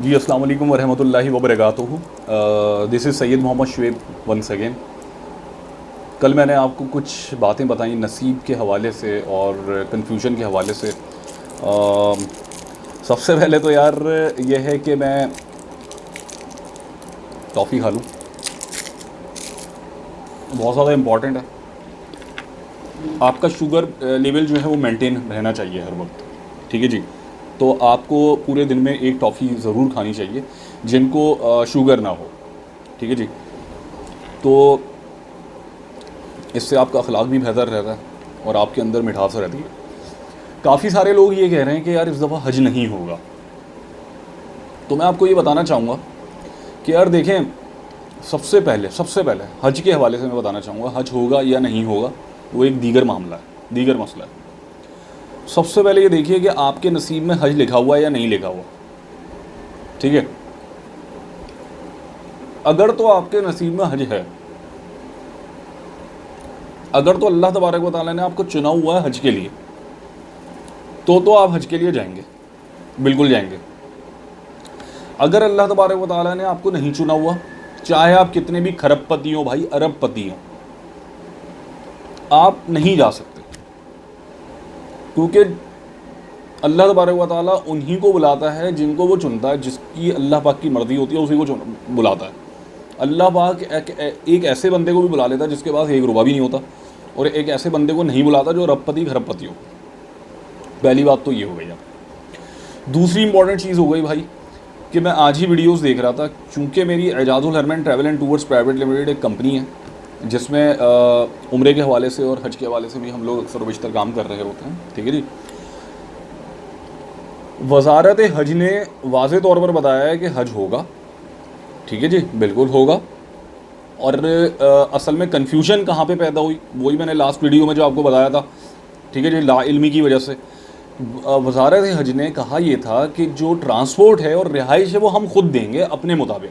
जी अस्सलाम वालेकुम वरहमतुल्लाहि वबरकातुहू। This is Syed Mohammad Shoaib once again. कल मैंने आपको कुछ बातें बताई नसीब के हवाले से और कन्फ्यूजन के हवाले से। सबसे पहले तो यार ये है कि मैं टॉफ़ी खा लूँ, बहुत ज़्यादा इम्पॉर्टेंट है। आपका शुगर लेवल जो है वो मेंटेन रहना चाहिए हर वक्त, ठीक है जी। तो आपको पूरे दिन में एक टॉफ़ी ज़रूर खानी चाहिए जिनको शुगर ना हो, ठीक है जी। तो इससे आपका अखलाक भी बेहतर रहता है और आपके अंदर मिठास रहती है। काफ़ी सारे लोग ये कह रहे हैं कि यार इस दफ़ा हज नहीं होगा। तो मैं आपको ये बताना चाहूँगा कि यार देखें, सबसे पहले हज के हवाले से मैं बताना चाहूँगा, हज होगा या नहीं होगा वो एक दीगर मामला है, दीगर मसला है। सबसे पहले ये देखिए कि आपके नसीब में हज लिखा हुआ है या नहीं लिखा हुआ, ठीक है। अगर तो आपके नसीब में हज है, अगर तो अल्लाह तबारक व तआला ने आपको चुना हुआ है हज के लिए, तो आप हज के लिए जाएंगे, बिल्कुल जाएंगे। अगर अल्लाह तबारक व तआला ने आपको नहीं चुना हुआ, चाहे आप कितने भी खरबपति हो भाई, अरबपति हो, आप नहीं जा सकते। क्योंकि अल्लाह तबारक व तआला उन्हीं को बुलाता है जिनको वो चुनता है, जिसकी अल्लाह पाक की मर्ज़ी होती है उसी को बुलाता है। अल्लाह पाक एक ऐसे बंदे को भी बुला लेता है जिसके पास एक रुपया भी नहीं होता, और एक ऐसे बंदे को नहीं बुलाता जो रबपति खरबपति हो। पहली बात तो ये हो गई। अब दूसरी इंपॉर्टेंट चीज़ हो गई भाई कि मैं आज ही वीडियोस देख रहा था, चूँकि मेरी Ejazul Harmain travel and tours private limited एक कंपनी है जिसमें उम्रे के हवाले से और हज के हवाले से भी हम लोग अक्सर बेशतर काम कर रहे होते हैं, ठीक है जी। वज़ारत हज ने वाज़े तौर पर बताया है कि हज होगा, ठीक है जी, बिल्कुल होगा। और असल में कन्फ्यूजन कहाँ पे पैदा हुई, वही मैंने लास्ट वीडियो में जो आपको बताया था, ठीक है जी, लाइल्मी की वजह से। वज़ारत हज ने कहा ये था कि जो ट्रांसपोर्ट है और रिहाइश है वो हम खुद देंगे अपने मुताबिक,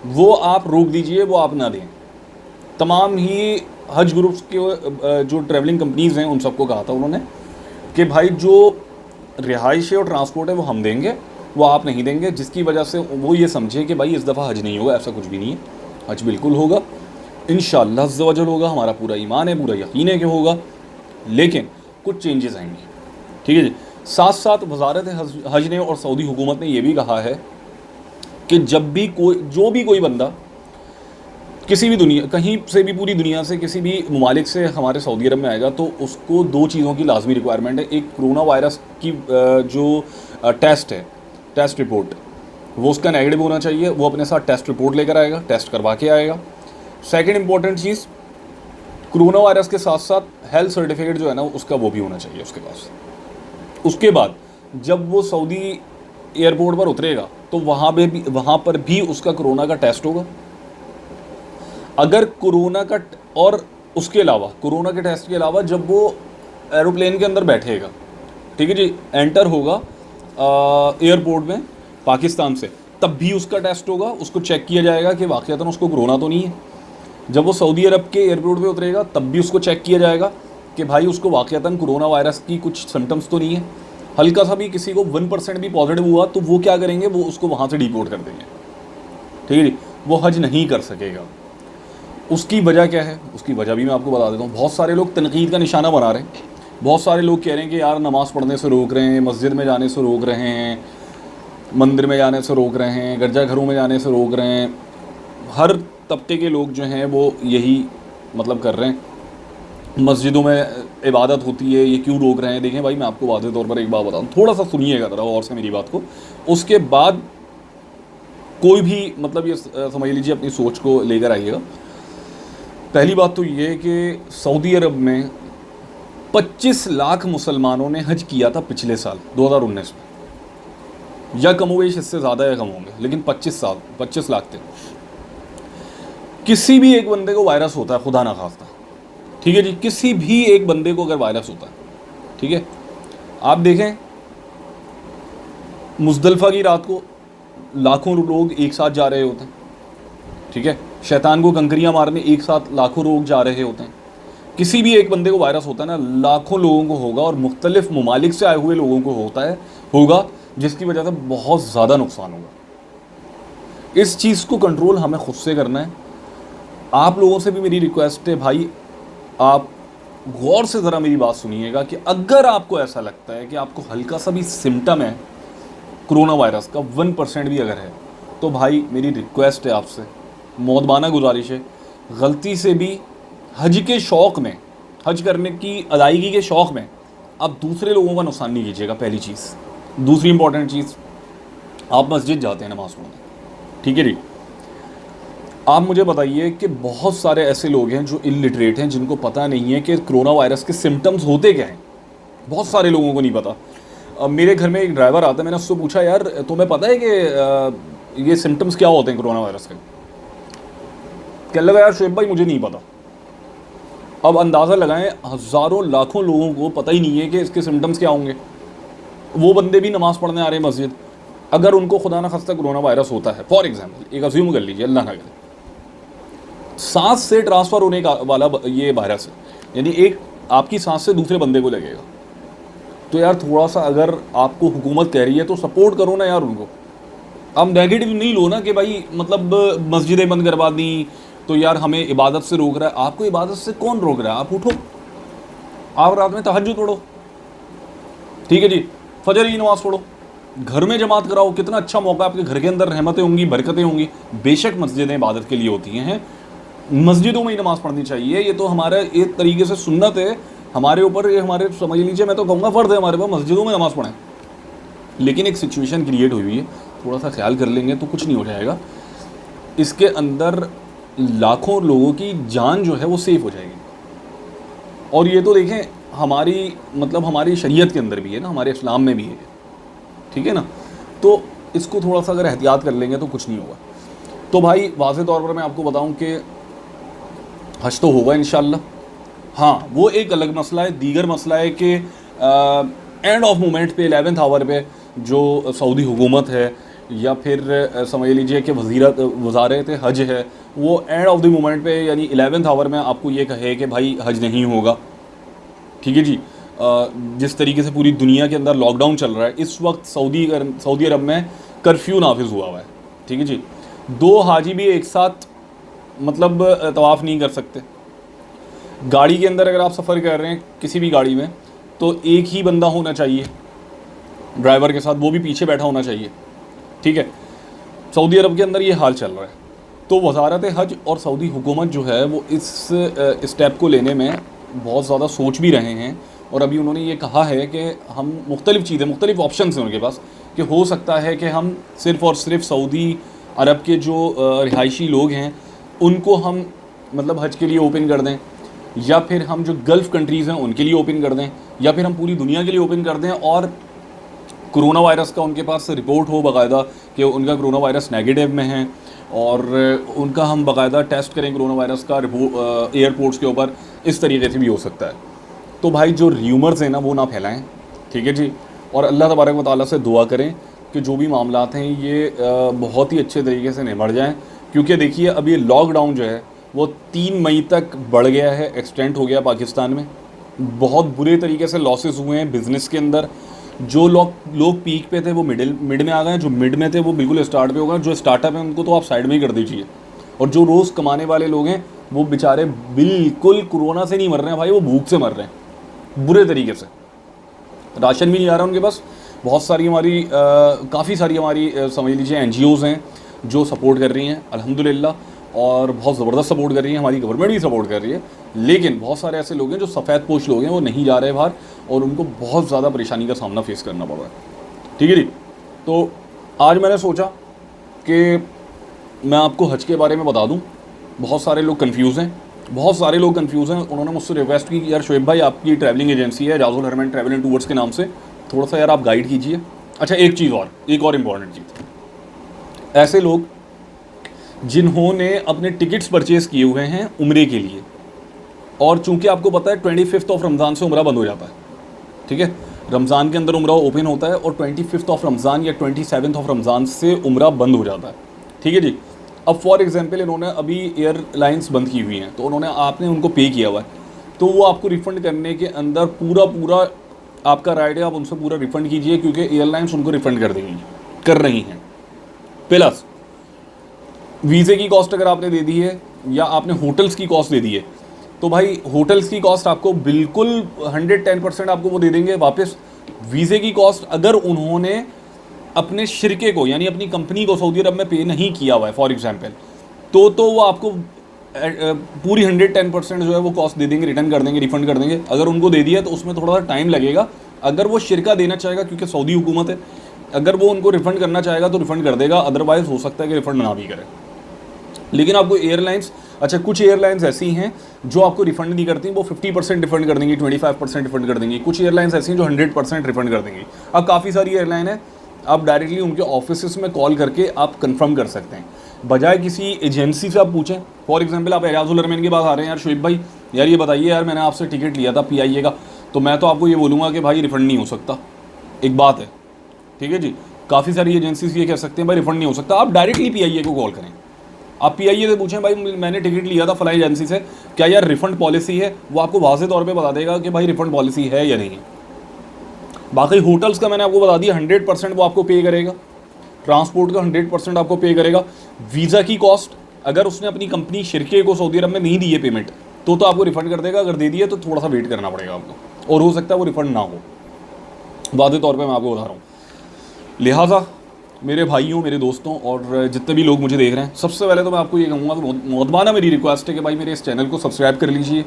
वो आप रोक दीजिए, वो आप ना दें। तमाम ही हज ग्रुप्स के जो ट्रैवलिंग कंपनीज़ हैं उन सबको कहा था उन्होंने कि भाई जो रिहाइश है और ट्रांसपोर्ट है वो हम देंगे, वो आप नहीं देंगे। जिसकी वजह से वो ये समझे कि भाई इस दफ़ा हज नहीं होगा, ऐसा कुछ भी नहीं है, हज बिल्कुल होगा, इंशाअल्लाह अज़्ज़ व जल होगा। हमारा पूरा ईमान है, पूरा यकीन है कि होगा, लेकिन कुछ चेंजेस आएंगे, ठीक है जी। साथ साथ वज़ारत हज ने और सऊदी हुकूमत ने यह भी कहा है कि जब भी कोई बंदा किसी भी दुनिया, कहीं से भी, पूरी दुनिया से, किसी भी ममालिक से हमारे सऊदी अरब में आएगा तो उसको दो चीज़ों की लाजमी रिक्वायरमेंट है। एक कोरोना वायरस की जो टेस्ट है, टेस्ट रिपोर्ट, वो उसका नेगेटिव होना चाहिए, वो अपने साथ टेस्ट रिपोर्ट लेकर आएगा, टेस्ट करवा के आएगा। सेकंड इंपॉर्टेंट चीज़, कोरोना वायरस के साथ साथ हेल्थ सर्टिफिकेट जो है ना उसका, वो भी होना चाहिए उसके पास। उसके बाद जब वो सऊदी एयरपोर्ट पर उतरेगा तो वहाँ पर भी उसका कोरोना का टेस्ट होगा। अगर कोरोना का और उसके अलावा कोरोना के टेस्ट के अलावा जब वो एरोप्लेन के अंदर बैठेगा, ठीक है जी, एंटर होगा एयरपोर्ट में पाकिस्तान से, तब भी उसका टेस्ट होगा, उसको चेक किया जाएगा कि वाक़ईतन उसको कोरोना तो नहीं है। जब वो सऊदी अरब के एयरपोर्ट पे उतरेगा तब भी उसको चेक किया जाएगा कि भाई उसको वाक़ईतन कोरोना वायरस की कुछ सिम्टम्स तो नहीं है। हल्का सा भी किसी को 1% भी पॉजिटिव हुआ तो वो क्या करेंगे, वो उसको वहाँ से डिपोर्ट कर देंगे, ठीक है जी, वो हज नहीं कर सकेगा। उसकी वजह क्या है, उसकी वजह भी मैं आपको बता देता हूँ। बहुत सारे लोग तनकीद का निशाना बना रहे हैं, बहुत सारे लोग कह रहे हैं कि यार नमाज़ पढ़ने से रोक रहे हैं, मस्जिद में जाने से रोक रहे हैं, मंदिर में जाने से रोक रहे हैं, गिरजाघरों में जाने से रोक रहे हैं। हर तबके के लोग जो हैं वो यही मतलब कर रहे हैं, मस्जिदों में इबादत होती है, ये क्यों रोक रहे हैं। देखें भाई, मैं आपको वाज़ेह तौर पर एक बात बताऊँ, थोड़ा सा सुनिएगा ज़रा और से मेरी बात को, उसके बाद कोई भी मतलब ये समझ लीजिए अपनी सोच को लेकर आइएगा। पहली बात तो ये कि सऊदी अरब में 25 लाख मुसलमानों ने हज किया था पिछले साल 2019 में, या कमोवेश इससे ज़्यादा या कम होंगे, लेकिन 25 लाख थे। किसी भी एक बंदे को वायरस होता है, खुदा ना खास्ता, ठीक है जी, किसी भी एक बंदे को अगर वायरस होता है, ठीक है, आप देखें मुज़दलिफ़ा की रात को लाखों लोग एक साथ जा रहे होते हैं, ठीक है, शैतान को कंकरियाँ मारने एक साथ लाखों लोग जा रहे होते हैं। किसी भी एक बंदे को वायरस होता है ना, लाखों लोगों को होगा, और मुख्तलिफ ममालिक से आए हुए लोगों को होगा, जिसकी वजह से बहुत ज़्यादा नुकसान होगा। इस चीज़ को कंट्रोल हमें खुद से करना है। आप लोगों से भी मेरी रिक्वेस्ट है भाई, आप गौर से ज़रा मेरी बात सुनिएगा कि अगर आपको ऐसा लगता है कि आपको हल्का सा भी सिम्टम है कोरोना वायरस का, 1% भी अगर है, तो भाई मेरी रिक्वेस्ट है आपसे, मौदबाना गुजारिश है, गलती से भी हज के शौक़ में, हज करने की अदायगी के शौक़ में आप दूसरे लोगों का नुकसान नहीं कीजिएगा, पहली चीज़। दूसरी इंपॉर्टेंट चीज़, आप मस्जिद जाते हैं नमाज़ पढ़ने, ठीक है जी, आप मुझे बताइए कि बहुत सारे ऐसे लोग हैं जो इलिटरेट हैं, जिनको पता नहीं है कि कोरोना वायरस के सिम्टम्स होते क्या हैं। बहुत सारे लोगों को नहीं पता। मेरे घर में एक ड्राइवर आता है, मैंने उससे पूछा, यार तुम्हें पता है कि ये सिम्टम्स क्या होते हैं कोरोना वायरस के? कहने लगा, यार शुएब भाई मुझे नहीं पता। अब अंदाज़ा लगाएं, हज़ारों लाखों लोगों को पता ही नहीं है कि इसके सिम्टम्स क्या होंगे। वो बंदे भी नमाज़ पढ़ने आ रहे हैं मस्जिद, अगर उनको खुदा न खास्ता कोरोना वायरस होता है, फॉर एग्जाम्पल एक अज्यूम कर लीजिए, अल्लाह ना करे, सांस से ट्रांसफ़र होने का वाला ये वायरस है, यानी एक आपकी सांस से दूसरे बंदे को लगेगा, तो यार थोड़ा सा अगर आपको हुकूमत कह रही है तो सपोर्ट करो ना यार उनको। आप नेगेटिव नहीं लो ना कि भाई मतलब मस्जिदें बंद करवा दी तो यार हमें इबादत से रोक रहा है। आपको इबादत से कौन रोक रहा है? आप उठो, आप रात में तहज्जुद पढ़ो, ठीक है जी, फजर की नमाज़ पढ़ो, घर में जमात कराओ, कितना अच्छा मौका, आपके घर के अंदर रहमतें होंगी, बरकतें होंगी। बेशक मस्जिदें इबादत के लिए होती हैं, मस्जिदों में ही नमाज़ पढ़नी चाहिए, ये तो हमारा एक तरीके से सुन्नत है हमारे ऊपर, ये हमारे समझ लीजिए, मैं तो कहूँगा फ़र्ज़ है हमारे पास मस्जिदों में नमाज़ पढ़ें। लेकिन एक सिचुएशन क्रिएट हुई है, थोड़ा सा ख्याल कर लेंगे तो कुछ नहीं हो जाएगा। इसके अंदर लाखों लोगों की जान जो है वो सेफ़ हो जाएगी। और ये तो देखें हमारी मतलब हमारी शरीयत के अंदर भी है ना, हमारे इस्लाम में भी है, ठीक है ना, तो इसको थोड़ा सा अगर एहतियात कर लेंगे तो कुछ नहीं होगा। तो भाई वाज़े तौर पर मैं आपको बताऊं कि हज तो होगा इंशाअल्लाह। हाँ, वो एक अलग मसला है, दीगर मसला है कि एंड ऑफ मोमेंट पे 11th आवर पे जो सऊदी हुकूमत है या फिर समझ लीजिए कि वज़ारत हज है, वो एंड ऑफ द मोमेंट पे यानी 11th आवर में आपको ये कहे कि भाई हज नहीं होगा, ठीक है जी। जिस तरीके से पूरी दुनिया के अंदर लॉकडाउन चल रहा है इस वक्त, सऊदी अरब में कर्फ्यू नाफिज हुआ हुआ है, ठीक है जी। 2 हाजी भी एक साथ मतलब तवाफ़ नहीं कर सकते। गाड़ी के अंदर अगर आप सफ़र कर रहे हैं किसी भी गाड़ी में, तो एक ही बंदा होना चाहिए ड्राइवर के साथ, वो भी पीछे बैठा होना चाहिए, ठीक है। सऊदी अरब के अंदर ये हाल चल रहा है। तो वज़ारत हज और सऊदी हुकूमत जो है वो इस स्टेप को लेने में बहुत ज़्यादा सोच भी रहे हैं, और अभी उन्होंने ये कहा है कि हम मुख्तलिफ़ चीज़ें, मुख्तलिफ़ ऑप्शन हैं उनके पास, कि हो सकता है कि हम सिर्फ़ और सिर्फ सऊदी अरब के जो रिहायशी लोग हैं उनको हम मतलब हज के लिए ओपन कर दें, या फिर हम जो गल्फ़ कंट्रीज़ हैं उनके लिए ओपन कर दें, या फिर हम पूरी दुनिया के लिए ओपन कर दें, और कोरोना वायरस का उनके पास रिपोर्ट हो बाकायदा कि उनका कोरोना वायरस नेगेटिव में है, और उनका हम बाकायदा टेस्ट करें कोरोना वायरस का रिपोर्ट एयरपोर्ट्स के ऊपर। इस तरीके से भी हो सकता है। तो भाई जो र्यूमर्स हैं ना वो ना फैलाएं, ठीक है जी, और अल्लाह तबारक व तआला से दुआ करें कि जो भी मामलात हैं ये बहुत ही अच्छे तरीके से निमट जाएँ। क्योंकि देखिए अभी लॉकडाउन जो है वो 3 मई तक बढ़ गया है, एक्सटेंड हो गया पाकिस्तान में। बहुत बुरे तरीके से लॉसेस हुए हैं बिज़नेस के अंदर। जो लोग पीक पे थे वो मिड में आ गए, जो मिड में थे वो बिल्कुल स्टार्ट पे हो गए, जो स्टार्टअप है उनको तो आप साइड में ही कर दीजिए, और जो रोज़ कमाने वाले लोग हैं वो बेचारे बिल्कुल कोरोना से नहीं मर रहे हैं भाई, वो भूख से मर रहे हैं बुरे तरीके से। राशन भी नहीं आ रहा उनके पास। बहुत सारी हमारी काफ़ी सारी हमारी समझ लीजिए NGOs हैं जो सपोर्ट कर रही हैं अल्हम्दुलिल्लाह, और बहुत ज़बरदस्त सपोर्ट कर रही है, हमारी गवर्नमेंट भी सपोर्ट कर रही है। लेकिन बहुत सारे ऐसे लोग हैं जो सफ़ेद पोश लोग हैं, वो नहीं जा रहे बाहर, और उनको बहुत ज़्यादा परेशानी का सामना फेस करना पड़ रहा है, ठीक है जी। तो आज मैंने सोचा कि मैं आपको हज के बारे में बता दूं। बहुत सारे लोग कंफ्यूज़ हैं, उन्होंने मुझसे रिक्वेस्ट की कि यार शुएब भाई आपकी ट्रैवलिंग एजेंसी है जाजुल हरमैन ट्रैवल एंड टूर्स के नाम से, थोड़ा सा यार आप गाइड कीजिए। अच्छा एक और इम्पॉर्टेंट चीज़, ऐसे लोग जिन्होंने अपने टिकट्स परचेज़ किए हुए हैं उम्रे के लिए, और चूंकि आपको पता है 25 ऑफ रमज़ान से उम्रा बंद हो जाता है, ठीक है, रमज़ान के अंदर उम्रा ओपन होता है, और 25 ऑफ रमज़ान या 27 ऑफ रमज़ान से उम्रा बंद हो जाता है, ठीक है जी। अब फॉर एग्जांपल इन्होंने अभी एयरलाइंस बंद की हुई हैं, तो आपने उनको पे किया हुआ है, तो वो आपको रिफ़ंड करने के अंदर पूरा आपका राइट है, आप उनसे पूरा रिफंड कीजिए, क्योंकि एयरलाइंस उनको रिफंड कर देंगी, कर रही हैं। प्लस वीज़े की कॉस्ट अगर आपने दे दी है या आपने होटल्स की कॉस्ट दे दी है, तो भाई होटल्स की कॉस्ट आपको बिल्कुल 110% आपको वो दे देंगे वापस। वीज़े की कॉस्ट अगर उन्होंने अपने शिरके को यानी अपनी कंपनी को सऊदी अरब में पे नहीं किया हुआ है फॉर एग्जांपल, तो वो आपको पूरी 110% जो है वो कॉस्ट दे देंगे, रिटर्न कर देंगे, रिफंड कर देंगे। अगर उनको दे दिया तो उसमें थोड़ा सा टाइम लगेगा। अगर वो शिरका देना चाहेगा, क्योंकि सऊदी हुकूमत है, अगर वो उनको रिफंड करना चाहेगा तो रिफंड कर देगा, अदरवाइज़ हो सकता है कि रिफंड ना भी करे। लेकिन आपको एयरलाइंस, अच्छा कुछ एयरलाइंस ऐसी हैं जो आपको रिफंड नहीं करती, वो 50% रिफंड कर देंगी, 25% रिफंड कर देंगी। कुछ एयरलाइंस ऐसी हैं जो 100% रिफंड कर देंगी। अब काफ़ी सारी एयरलाइन है, आप डायरेक्टली उनके ऑफिस में कॉल करके आप कंफर्म कर सकते हैं, बजाय किसी एजेंसी से आप पूछें। फॉर एग्जांपल आप एजाजुल अरमान के पास आ रहे हैं, यार शुएब भाई यार ये बताइए यार मैंने आपसे टिकट लिया था PIA का, तो मैं तो आपको ये बोलूँगा कि भाई रिफंड नहीं हो सकता, एक बात है, ठीक है जी। काफ़ी सारी एजेंसीज ये कह सकते हैं भाई रिफंड नहीं हो सकता। आप डायरेक्टली PIA को कॉल करें, आप PIA से पूछें भाई मैंने टिकट लिया था फलां एजेंसी से, क्या यार रिफंड पॉलिसी है, वो आपको वाज़ेह तौर पे बता देगा कि भाई रिफंड पॉलिसी है या नहीं है। बाकी होटल्स का मैंने आपको बता दिया 100% वो आपको पे करेगा, ट्रांसपोर्ट का 100% आपको पे करेगा। वीज़ा की कॉस्ट अगर उसने अपनी कंपनी शिरके को सऊदी अरब में नहीं दी है पेमेंट, तो आपको रिफंड कर देगा, अगर दे दिए तो थोड़ा सा वेट करना पड़ेगा आपको, और हो सकता है वो रिफंड ना हो, वाज़ेह तौर पे मैं आपको बता रहा हूँ। लिहाजा मेरे भाइयों, मेरे दोस्तों और जितने भी लोग मुझे देख रहे हैं, सबसे पहले तो मैं आपको ये कहूँगा कि मोहतबाना मेरी रिक्वेस्ट है कि भाई मेरे इस चैनल को सब्सक्राइब कर लीजिए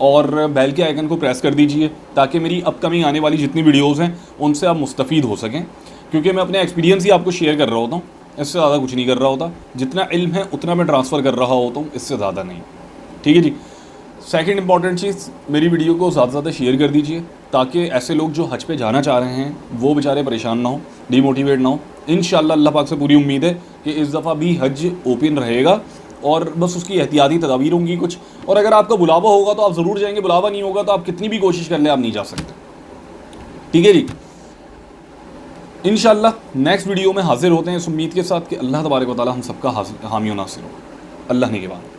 और बेल के आइकन को प्रेस कर दीजिए, ताकि मेरी अपकमिंग आने वाली जितनी वीडियोज़ हैं उनसे आप मुस्तफ़ीद हो सकें, क्योंकि मैं अपने एक्सपीरियंस ही आपको शेयर कर रहा होता हूँ, इससे ज़्यादा कुछ नहीं कर रहा होता। जितना इल्म है उतना मैं ट्रांसफ़र कर रहा होता हूँ, इससे ज़्यादा नहीं, ठीक है जी। सेकंड इंपॉर्टेंट चीज़, मेरी वीडियो को ज़्यादा से ज़्यादा शेयर कर दीजिए, ताकि ऐसे लोग जो हज पे जाना चाह रहे हैं वो बेचारे परेशान ना हो, डीमोटिवेट ना हो। इंशाअल्लाह अल्लाह पाक से पूरी उम्मीद है कि इस दफ़ा भी हज ओपन रहेगा, और बस उसकी एहतियाती तदाबीर होंगी कुछ। और अगर आपका बुलावा होगा तो आप ज़रूर जाएंगे, बुलावा नहीं होगा तो आप कितनी भी कोशिश कर लें आप नहीं जा सकते, ठीक है जी। इंशाअल्लाह नेक्स्ट वीडियो में हाजिर होते हैं इस उम्मीद के साथ कि अल्लाह तबारक व तआला हम सबका हामी व नासिर हो। अल्लाह ने के बाद।